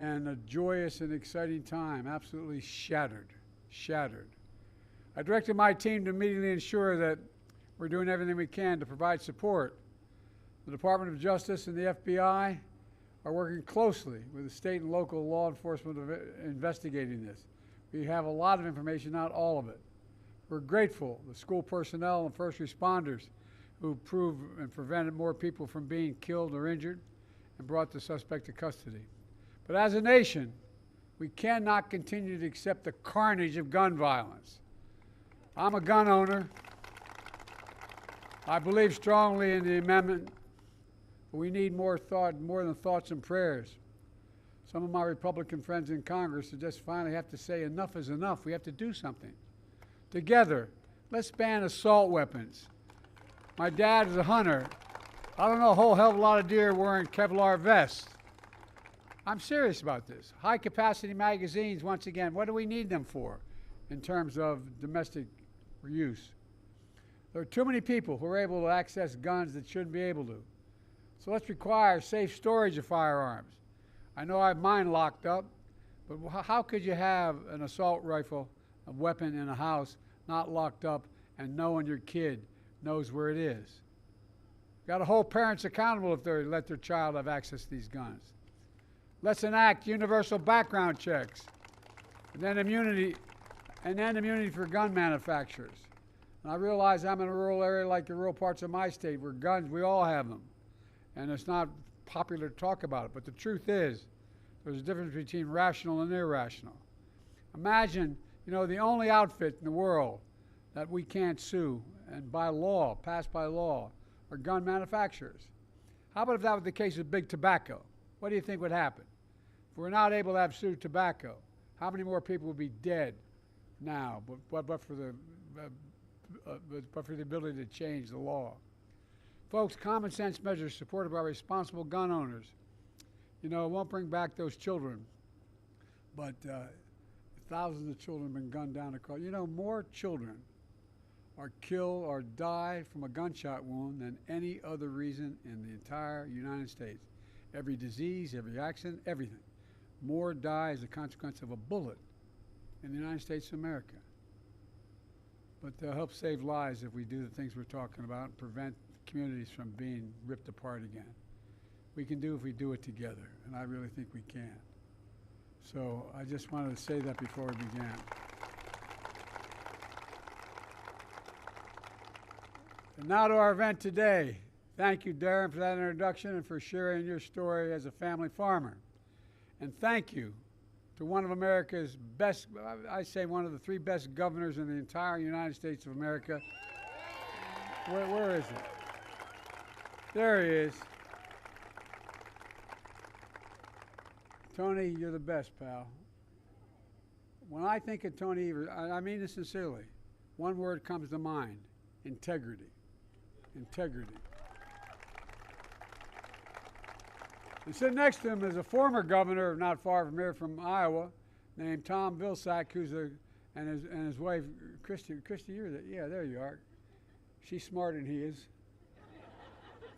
and a joyous and exciting time, absolutely shattered, shattered. I directed my team to immediately ensure that we're doing everything we can to provide support. The Department of Justice and the FBI are working closely with the state and local law enforcement investigating this. We have a lot of information, not all of it. We're grateful to school personnel and first responders who proved and prevented more people from being killed or injured and brought the suspect to custody. But as a nation, we cannot continue to accept the carnage of gun violence. I'm a gun owner. I believe strongly in the amendment, but we need more than thoughts and prayers. Some of my Republican friends in Congress just finally have to say enough is enough. We have to do something. Together, let's ban assault weapons. My dad is a hunter. I don't know a whole hell of a lot of deer wearing Kevlar vests. I'm serious about this. High-capacity magazines, once again, what do we need them for in terms of domestic use? There are too many people who are able to access guns that shouldn't be able to. So let's require safe storage of firearms. I know I have mine locked up, but how could you have an assault rifle, a weapon in a house, not locked up, and knowing your kid knows where it is? Got to hold parents accountable if they let their child have access to these guns. Let's enact universal background checks, and then immunity for gun manufacturers. And I realize I'm in a rural area like the rural parts of my state where guns, we all have them. And it's not popular to talk about it, but the truth is there's a difference between rational and irrational. Imagine, the only outfit in the world that we can't sue and by law, passed by law, are gun manufacturers. How about if that was the case with big tobacco? What do you think would happen? If we're not able to have sue tobacco, how many more people would be dead now, but for the ability to change the law? Folks, common sense measures supported by responsible gun owners, it won't bring back those children, but thousands of children have been gunned down across. More children are killed or die from a gunshot wound than any other reason in the entire United States. Every disease, every accident, everything. More die as a consequence of a bullet in the United States of America. But they'll help save lives if we do the things we're talking about and prevent communities from being ripped apart again. We can do if we do it together, and I really think we can. So I just wanted to say that before we began. And now to our event today. Thank you, Darren, for that introduction and for sharing your story as a family farmer. And thank you to one of America's best, I say one of the three best governors in the entire United States of America. Where is it? There he is. Tony, you're the best, pal. When I think of Tony Evers, I mean this sincerely, one word comes to mind: integrity. Integrity. And sitting next to him is a former governor, not far from here, from Iowa, named Tom Vilsack, and his wife, Christy. Christy, you're there. Yeah, there you are. She's smarter than he is,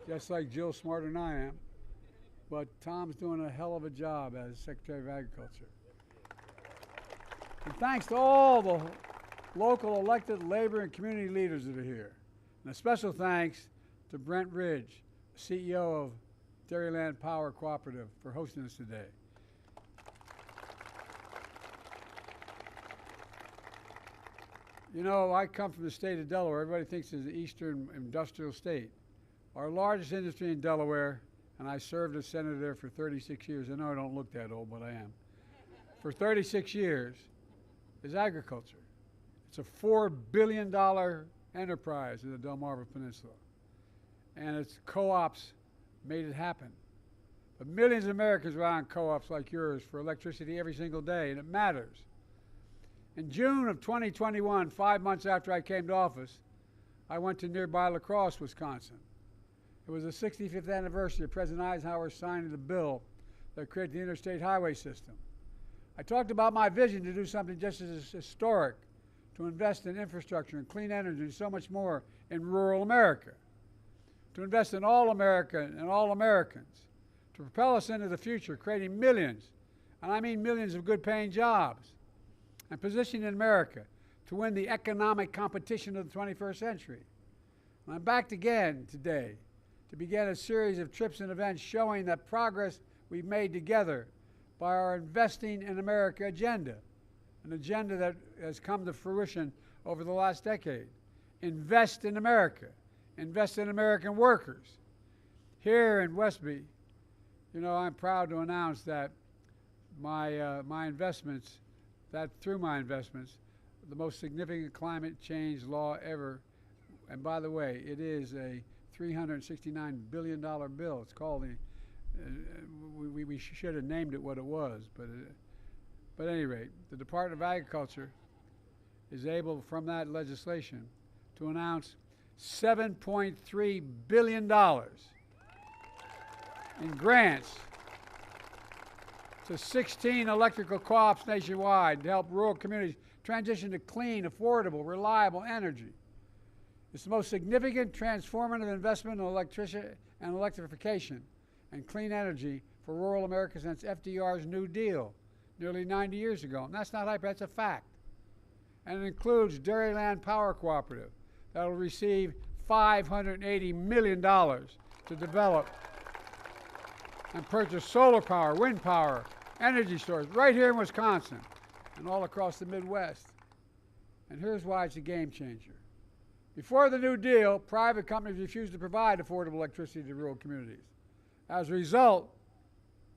just like Jill's smarter than I am. But Tom's doing a hell of a job as Secretary of Agriculture. And thanks to all the local elected labor and community leaders that are here. And a special thanks to Brent Ridge, CEO of Dairyland Power Cooperative, for hosting us today. I come from the state of Delaware. Everybody thinks it's an eastern industrial state. Our largest industry in Delaware, and I served as senator there for 36 years. I know I don't look that old, but I am. For 36 years, is agriculture. It's a $4 billion enterprise in the Delmarva Peninsula. And its co-ops made it happen. But millions of Americans rely on co-ops like yours for electricity every single day, and it matters. In June of 2021, 5 months after I came to office, I went to nearby La Crosse, Wisconsin. It was the 65th anniversary of President Eisenhower signing the bill that created the interstate highway system. I talked about my vision to do something just as historic, to invest in infrastructure and clean energy and so much more in rural America, to invest in all America and all Americans, to propel us into the future, creating millions and I mean millions of good-paying jobs, and positioning America to win the economic competition of the 21st century. And I'm back again today to begin a series of trips and events showing the progress we've made together by our Investing in America agenda, an agenda that has come to fruition over the last decade. Invest in America. Invest in American workers. Here in Westby, you know, I'm proud to announce that my investments, through my investments, the most significant climate change law ever, and by the way, it is a $369 billion bill. It's called we should have named it what it was, but at any rate, the Department of Agriculture is able, from that legislation, to announce $7.3 billion in grants to 16 electrical co-ops nationwide to help rural communities transition to clean, affordable, reliable energy. It's the most significant transformative investment in electrification and clean energy for rural America since FDR's New Deal nearly 90 years ago. And that's not hype, that's a fact. And it includes Dairyland Power Cooperative that will receive $580 million to develop and purchase solar power, wind power, energy storage right here in Wisconsin and all across the Midwest. And here's why it's a game changer. Before the New Deal, private companies refused to provide affordable electricity to rural communities. As a result,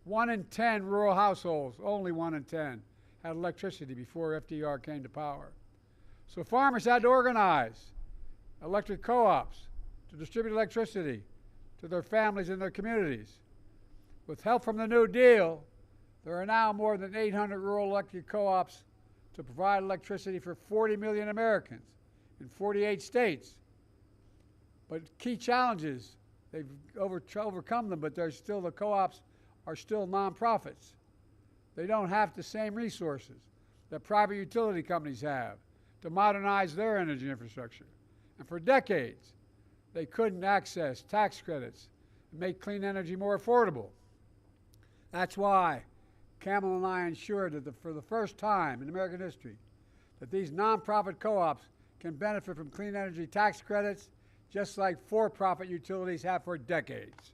1 in 10 rural households, only 1 in 10, had electricity before FDR came to power. So farmers had to organize electric co-ops to distribute electricity to their families and their communities. With help from the New Deal, there are now more than 800 rural electric co-ops to provide electricity for 40 million Americans in 48 states. But key challenges, they've overcome them, but the co-ops are still nonprofits. They don't have the same resources that private utility companies have to modernize their energy infrastructure. And for decades, they couldn't access tax credits and make clean energy more affordable. That's why Camel and I ensured that for the first time in American history, that these nonprofit co-ops can benefit from clean energy tax credits just like for-profit utilities have for decades.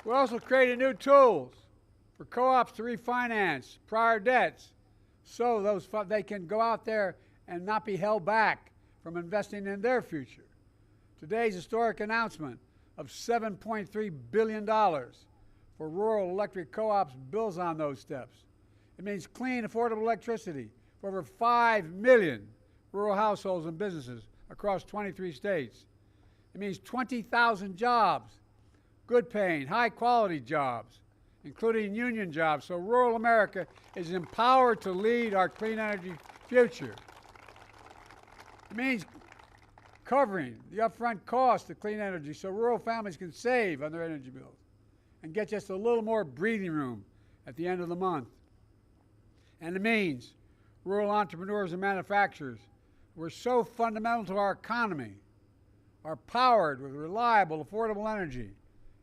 We also created new tools for co-ops to refinance prior debts so they can go out there and not be held back from investing in their future. Today's historic announcement of $7.3 billion for rural electric co-ops builds on those steps. It means clean, affordable electricity for over 5 million rural households and businesses across 23 states. It means 20,000 jobs, good-paying, high-quality jobs, including union jobs, so rural America is empowered to lead our clean energy future. It means covering the upfront cost of clean energy so rural families can save on their energy bills and get just a little more breathing room at the end of the month. And it means rural entrepreneurs and manufacturers who are so fundamental to our economy are powered with reliable, affordable energy,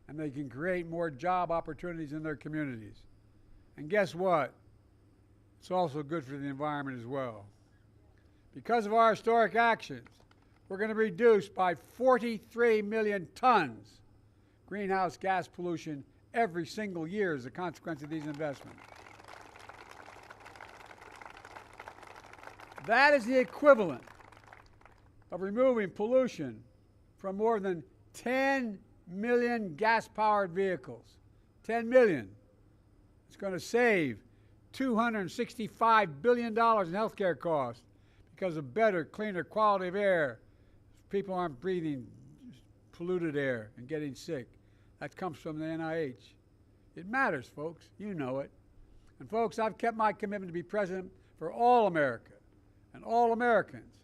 and they can create more job opportunities in their communities. And guess what? It's also good for the environment as well. Because of our historic actions, we're going to reduce by 43 million tons greenhouse gas pollution every single year as a consequence of these investments. That is the equivalent of removing pollution from more than 10 million gas-powered vehicles. 10 million. It's going to save $265 billion in healthcare costs because of better, cleaner quality of air. People aren't breathing polluted air and getting sick. That comes from the NIH. It matters, folks. You know it. And folks, I've kept my commitment to be president for all America and all Americans,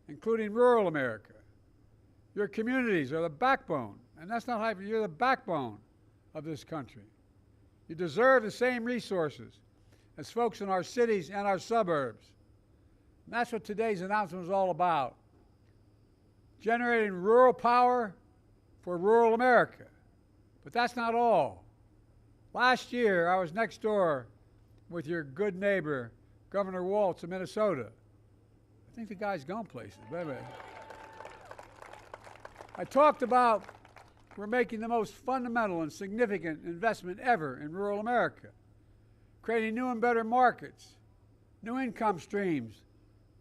including rural America. Your communities are the backbone, and that's not hype. You're the backbone of this country. You deserve the same resources as folks in our cities and our suburbs. And that's what today's announcement is all about. Generating rural power for rural America. But that's not all. Last year, I was next door with your good neighbor, Governor Walz of Minnesota. I think the guy's gone places. I talked about we're making the most fundamental and significant investment ever in rural America, creating new and better markets, new income streams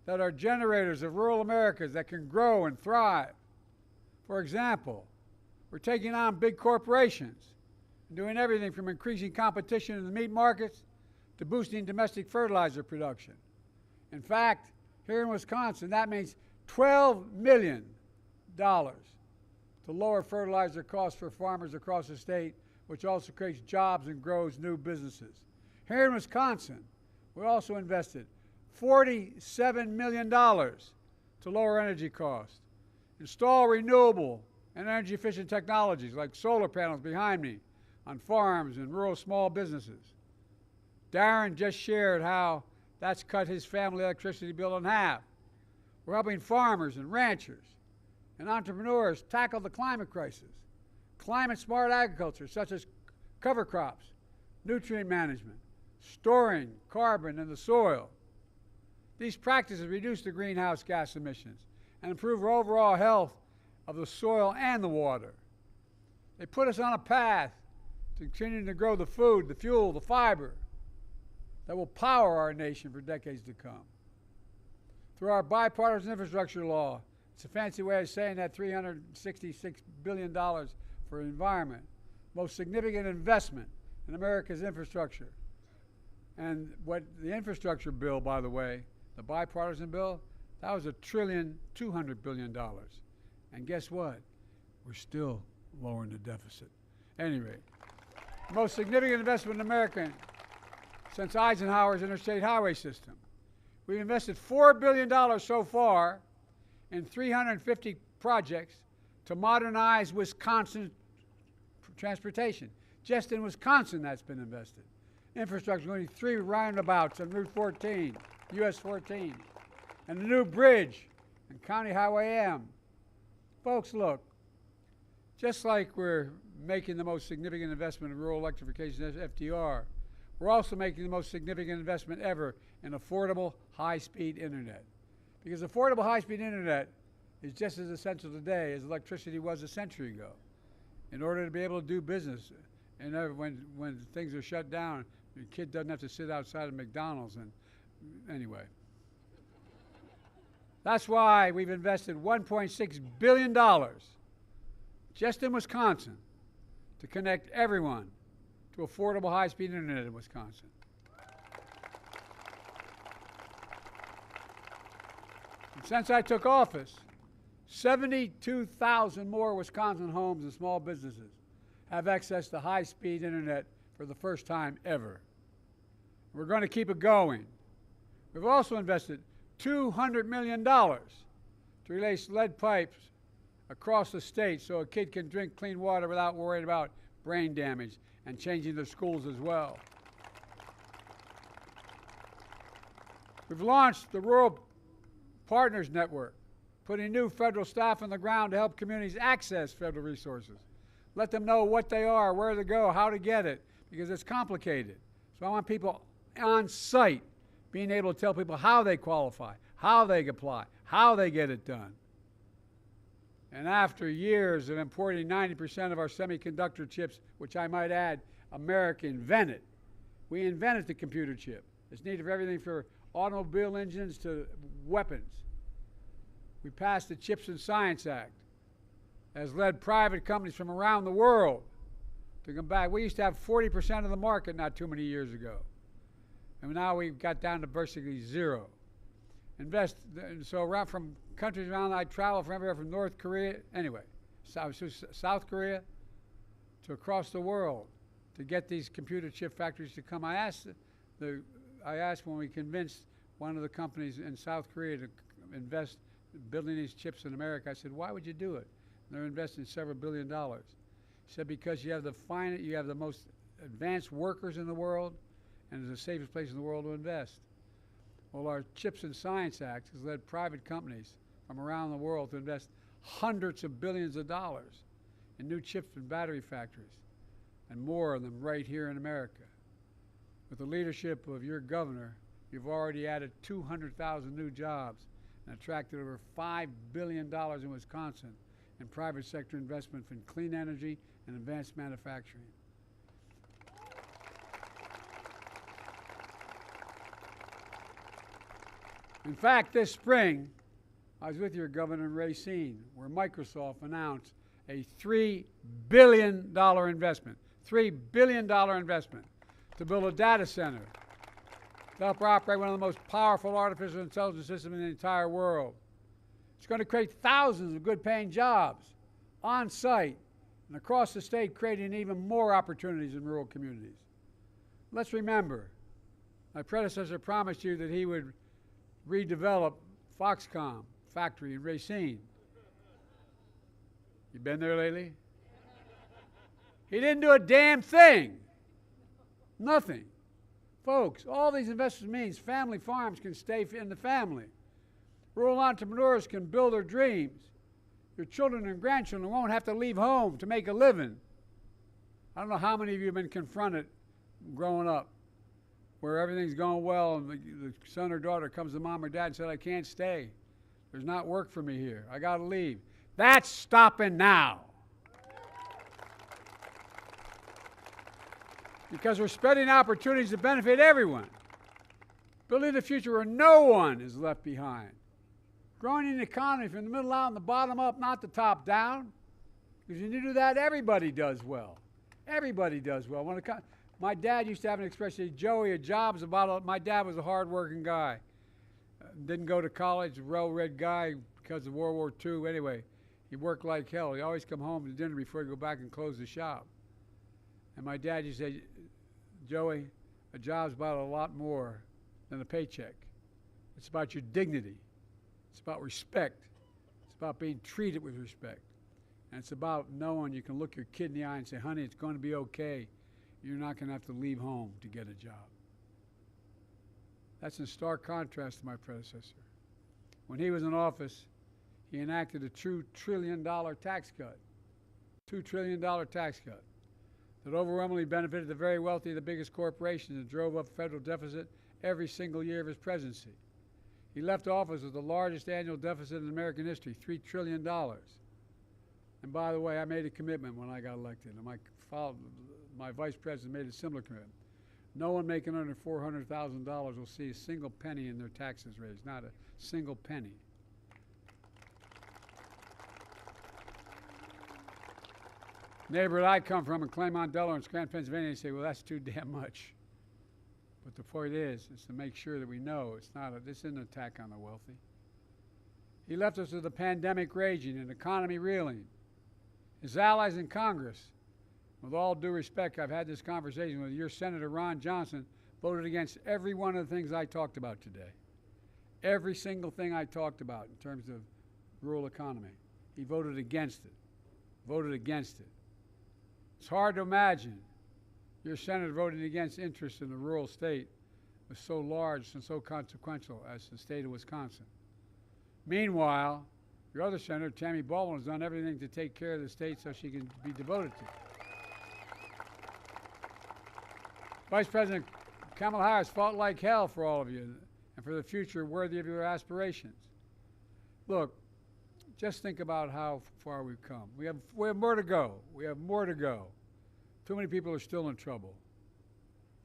that are generators of rural America that can grow and thrive. For example, we're taking on big corporations and doing everything from increasing competition in the meat markets to boosting domestic fertilizer production. In fact, here in Wisconsin, that means $12 million to lower fertilizer costs for farmers across the state, which also creates jobs and grows new businesses. Here in Wisconsin, we also invested $47 million to lower energy costs, install renewable and energy-efficient technologies like solar panels behind me on farms and rural small businesses. Darren just shared how that's cut his family electricity bill in half. We're helping farmers and ranchers and entrepreneurs tackle the climate crisis. Climate-smart agriculture, such as cover crops, nutrient management, storing carbon in the soil. These practices reduce the greenhouse gas emissions and improve our overall health of the soil and the water. They put us on a path to continuing to grow the food, the fuel, the fiber that will power our nation for decades to come. Through our bipartisan infrastructure law, it's a fancy way of saying that $366 billion for environment, most significant investment in America's infrastructure. And what the infrastructure bill, by the way, the bipartisan bill, that was $1.2 trillion. And guess what? We're still lowering the deficit. Anyway, most significant investment in America since Eisenhower's interstate highway system. We've invested $4 billion so far in 350 projects to modernize Wisconsin transportation. Just in Wisconsin, that's been invested. Infrastructure, only 3 roundabouts on Route 14, US 14, and a new bridge on County Highway M. Folks, look, just like we're making the most significant investment in rural electrification as FDR, we're also making the most significant investment ever in affordable high-speed internet. Because affordable high-speed internet is just as essential today as electricity was a century ago. In order to be able to do business, and when things are shut down, your kid doesn't have to sit outside of McDonald's. And anyway, that's why we've invested $1.6 billion just in Wisconsin to connect everyone to affordable high-speed internet in Wisconsin. And since I took office, 72,000 more Wisconsin homes and small businesses have access to high-speed internet for the first time ever. We're going to keep it going. We've also invested $200 million to replace lead pipes across the state so a kid can drink clean water without worrying about brain damage, and changing their schools as well. We've launched the Rural Partners Network, putting new federal staff on the ground to help communities access federal resources. Let them know what they are, where to go, how to get it, because it's complicated. So I want people on site being able to tell people how they qualify, how they apply, how they get it done. And after years of importing 90% of our semiconductor chips, which I might add, America invented. We invented the computer chip. It's needed for everything from automobile engines to weapons. We passed the Chips and Science Act, has led private companies from around the world to come back. We used to have 40% of the market not too many years ago. And now we've got down to basically zero. So around from countries around, I travel from everywhere from North Korea, anyway, South Korea to across the world to get these computer chip factories to come. I asked when we convinced one of the companies in South Korea to invest building these chips in America, I said, why would you do it? And they're investing several $1 billion. He said, because you have the most advanced workers in the world, and it's the safest place in the world to invest. Well, our Chips and Science Act has led private companies from around the world to invest hundreds of billions of dollars and new chips and battery factories, and more of them right here in America. With the leadership of your governor, you've already added 200,000 new jobs and attracted over $5 billion in Wisconsin in private sector investment in clean energy and advanced manufacturing. In fact, this spring, I was with your governor in Racine, where Microsoft announced a $3 billion investment, $3 billion investment to build a data center to help operate one of the most powerful artificial intelligence systems in the entire world. It's going to create thousands of good-paying jobs on site and across the state, creating even more opportunities in rural communities. Let's remember, my predecessor promised you that he would redevelop Foxconn factory in Racine. You been there lately? He didn't do a damn thing. Nothing. Folks, all these investments means family farms can stay in the family. Rural entrepreneurs can build their dreams. Your children and grandchildren won't have to leave home to make a living. I don't know how many of you have been confronted growing up where everything's going well and the son or daughter comes to mom or dad and said, I can't stay. There's not work for me here. I got to leave. That's stopping now. Because we're spreading opportunities to benefit everyone. Building a future where no one is left behind. Growing an economy from the middle out and the bottom up, not the top down. Because when you do that, everybody does well. Everybody does well. My dad used to have an expression, Joey, a job's about, my dad was a hard-working guy. Didn't go to college, a well-read guy because of World War II. Anyway, he worked like hell. He always come home to dinner before he'd go back and close the shop. And my dad used to say, Joey, a job's about a lot more than a paycheck. It's about your dignity. It's about respect. It's about being treated with respect. And it's about knowing you can look your kid in the eye and say, honey, it's going to be okay. You're not going to have to leave home to get a job. That's in stark contrast to my predecessor. When he was in office, he enacted a $2 trillion tax cut. $2 trillion tax cut that overwhelmingly benefited the very wealthy, the biggest corporations, and drove up federal deficit every single year of his presidency. He left office with the largest annual deficit in American history, $3 trillion. And by the way, I made a commitment when I got elected, and my vice president made a similar commitment. No one making under $400,000 will see a single penny in their taxes raised, not a single penny. Neighborhood I come from in Claymont, Delaware, and Scranton, Pennsylvania, they say, well, that's too damn much. But the point is to make sure that we know this isn't an attack on the wealthy. He left us with a pandemic raging, an economy reeling. His allies in Congress, with all due respect, I've had this conversation with your Senator Ron Johnson, voted against every one of the things I talked about today. Every single thing I talked about in terms of rural economy. He voted against it. Voted against it. It's hard to imagine your senator voting against interest in the rural state was so large and so consequential as the state of Wisconsin. Meanwhile, your other senator, Tammy Baldwin, has done everything to take care of the state so she can be devoted to it. Vice President Kamala Harris fought like hell for all of you and for the future worthy of your aspirations. Look, just think about how far we've come. We have more to go. We have more to go. Too many people are still in trouble.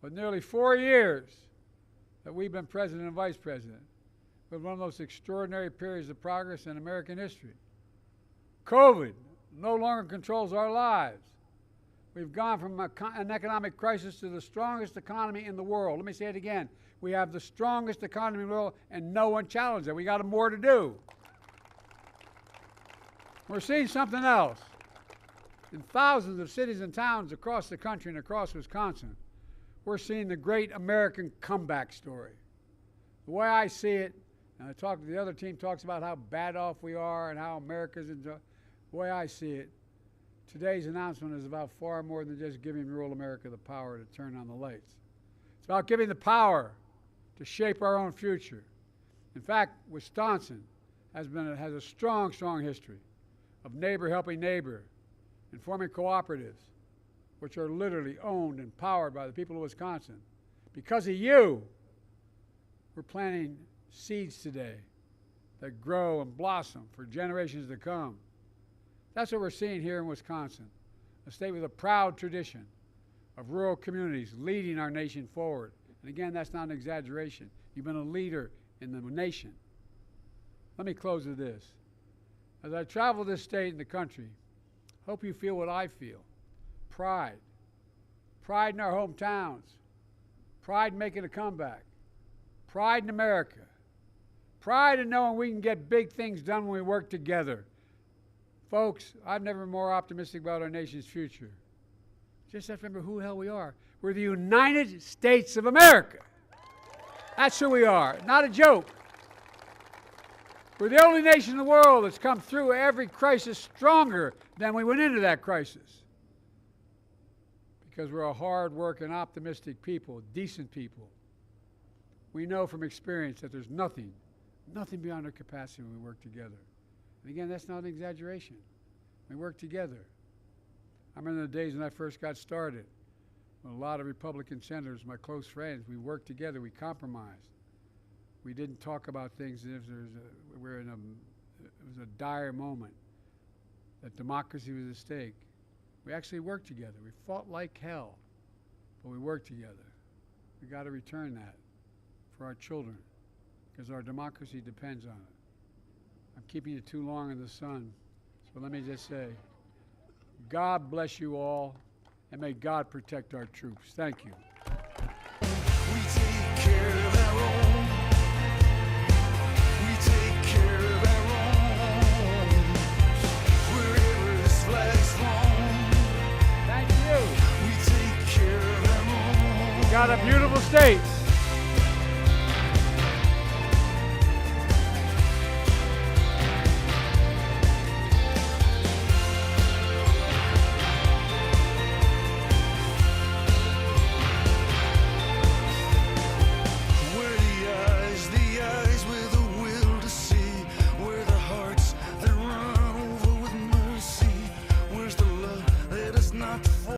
But nearly 4 years that we've been president and vice president, with one of the most extraordinary periods of progress in American history. COVID no longer controls our lives. We've gone from an economic crisis to the strongest economy in the world. Let me say it again. We have the strongest economy in the world, and no one challenged it. We got more to do. We're seeing something else. In thousands of cities and towns across the country and across Wisconsin, we're seeing the great American comeback story. The way I see it, and the other team talks about how bad off we are and how America's enjoy. The way I see it, today's announcement is about far more than just giving rural America the power to turn on the lights. It's about giving the power to shape our own future. In fact, Wisconsin has a strong, strong history of neighbor helping neighbor, and forming cooperatives, which are literally owned and powered by the people of Wisconsin. Because of you, we're planting seeds today that grow and blossom for generations to come. That's what we're seeing here in Wisconsin, a state with a proud tradition of rural communities leading our nation forward. And again, that's not an exaggeration. You've been a leader in the nation. Let me close with this. As I travel this state and the country, hope you feel what I feel. Pride. Pride in our hometowns. Pride in making a comeback. Pride in America. Pride in knowing we can get big things done when we work together. Folks, I've never been more optimistic about our nation's future. Just have to remember who the hell we are. We're the United States of America. That's who we are. Not a joke. We're the only nation in the world that's come through every crisis stronger than we went into that crisis. Because we're a hard-working, optimistic people, decent people. We know from experience that there's nothing beyond our capacity when we work together. And again, that's not an exaggeration. We work together. I remember the days when I first got started, when a lot of Republican senators, my close friends, we worked together, we compromised. We didn't talk about things as if it was a dire moment, that democracy was at stake. We actually worked together. We fought like hell, but we worked together. We got to return that for our children, because our democracy depends on it. I'm keeping you too long in the sun, so let me just say, God bless you all, and may God protect our troops. Thank you. We take care of our own. We take care of our own. Wherever this flag's flown. Thank you. We take care of our own. We got a beautiful state.